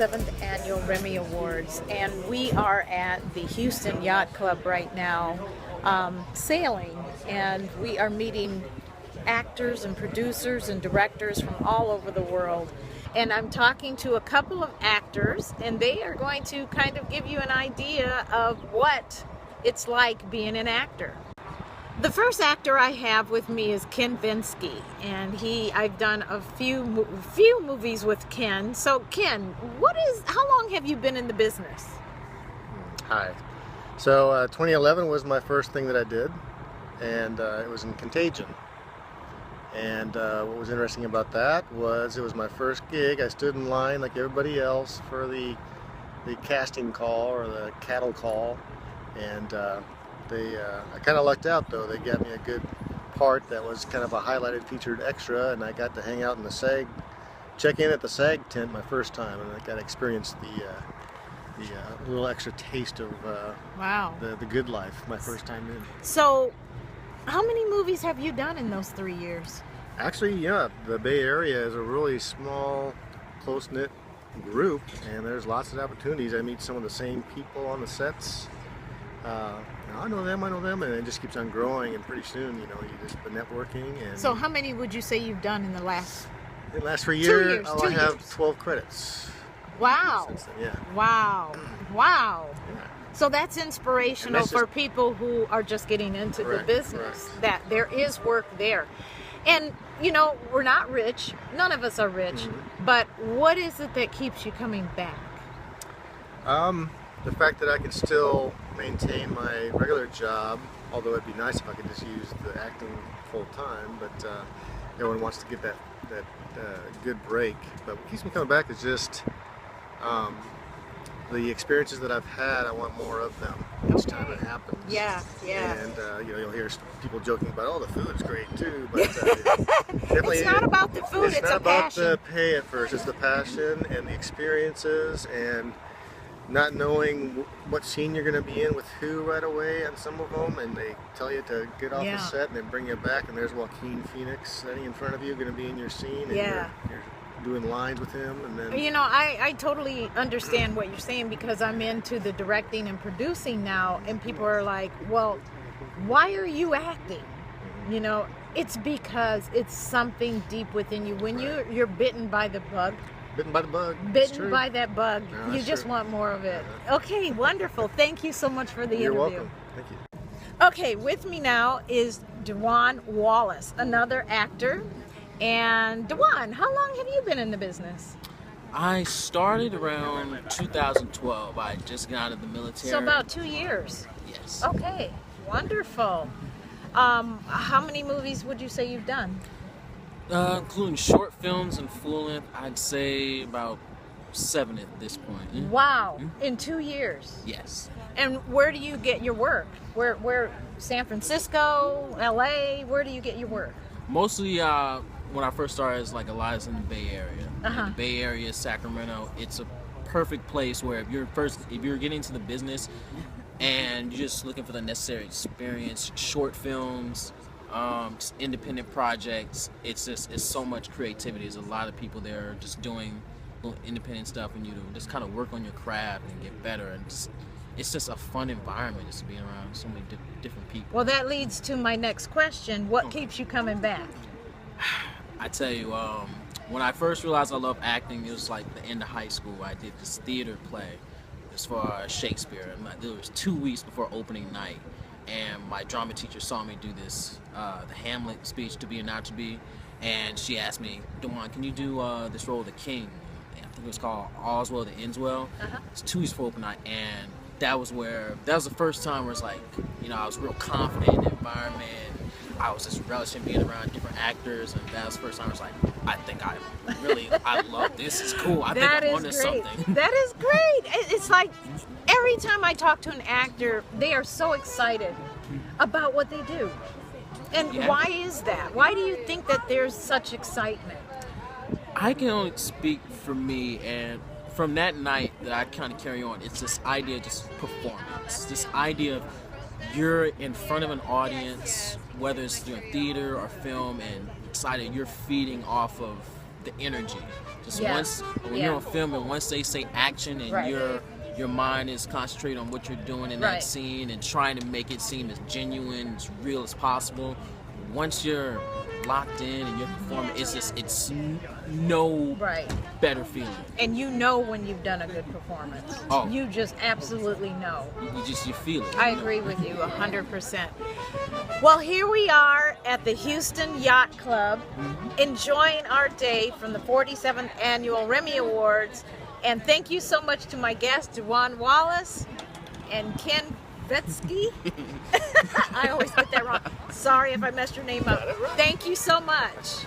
7th Annual REMI Awards, and we are at the Houston Yacht Club right now, sailing, and we are meeting actors and producers and directors from all over the world. And I'm talking to a couple of actors, and they are going to kind of give you an idea of what it's like being an actor. The first actor I have with me is Ken Vinsky, and I've done a few movies with Ken. So Ken, how long have you been in the business? Hi. So 2011 was my first thing that I did, and it was in Contagion. And what was interesting about that was it was my first gig. I stood in line like everybody else for the casting call or the cattle call, and I kind of lucked out though. They got me a good part that was kind of a highlighted featured extra, and I got to hang out in the SAG, check in at the SAG tent my first time, and I got to experience the little extra taste of wow, the good life my first time in. So how many movies have you done in those 3 years? Actually, yeah, the Bay Area is a really small, close-knit group, and there's lots of opportunities. I meet some of the same people on the sets. I know them, and it just keeps on growing, and pretty soon, you just been networking. And so how many would you say you've done in the last? In the last 3 years? years, I have 12 credits. Wow. Since then, yeah. Wow. Wow. Yeah. So that's inspirational for people who are just getting into the business, that there is work there. And, we're not rich. None of us are rich. Mm-hmm. But what is it that keeps you coming back? The fact that I can still maintain my regular job, although it'd be nice if I could just use the acting full time, but everyone wants to get that good break. But what keeps me coming back is just the experiences that I've had. I want more of them each time it happens. Yeah. And you'll hear people joking about, oh, the food's great too, but it's not about the food, it's not a passion. about the pay at first. It's the passion and the experiences, and not knowing what scene you're going to be in with who right away on some of them, and they tell you to get off the set and then bring you back, and there's Joaquin Phoenix sitting in front of you, going to be in your scene, and you're doing lines with him, and then I totally understand what you're saying, because I'm into the directing and producing now, and people are like, well, why are you acting? It's because it's something deep within you. When you're bitten by the bug, bitten by the bug. Bitten by that bug. No, you just want more of it. Okay, wonderful. Thank you so much for the You're interview. welcome. Thank you. Okay, with me now is Dewan Wallace, another actor. And Dewan, how long have you been in the business? I started around 2012. I just got out of the military. So about 2 years. Yes. Okay, wonderful. How many movies would you say you've done? Including short films and full length, I'd say about 7 at this point. Mm-hmm. Wow, in 2 years? Yes. And where do you get your work? Where San Francisco, LA, where do you get your work? Mostly when I first started, it's like a lot is in the Bay Area. Uh-huh. The Bay Area, Sacramento, it's a perfect place where if you're getting into the business and you're just looking for the necessary experience, short films, just independent projects, it's so much creativity. There's a lot of people there just doing little independent stuff, and you just kind of work on your craft and get better, and it's just a fun environment just being around so many different people. Well, that leads to my next question. What keeps you coming back? I tell you, when I first realized I loved acting, it was like the end of high school. I did this theater play. It was for Shakespeare, and it was 2 weeks before opening night. And my drama teacher saw me do this, the Hamlet speech, To Be or Not to Be, and she asked me, Dewan, can you do this role of the king? And I think it was called All's Well That Ends Well. Uh-huh. It's 2 weeks before opening night, and that was the first time where it's like, I was real confident in the environment. I was just relishing being around different actors, and that was the first time I was like, I think I love this. It's cool. I think I'm onto something. That is great. It's like every time I talk to an actor, they are so excited about what they do. And why is that? Why do you think that there's such excitement? I can only speak for me, and from that night that I kind of carry on, it's this idea of just performance. This idea of you're in front of an audience, whether it's doing theater or film, and excited, you're feeding off of the energy. Just Yeah. once when Yeah. you're on film and once they say action and Right. your mind is concentrated on what you're doing in Right. that scene and trying to make it seem as genuine, as real as possible. Once you're locked in and you're performing, it's no Right. better feeling. And you know when you've done a good performance. Oh. You just absolutely know. You feel it. I agree with you 100%. Well, here we are at the Houston Yacht Club, enjoying our day from the 47th Annual REMI Awards. And thank you so much to my guests, Juwan Wallace and Ken Vetsky. I always get that wrong. Sorry if I messed your name up. Thank you so much.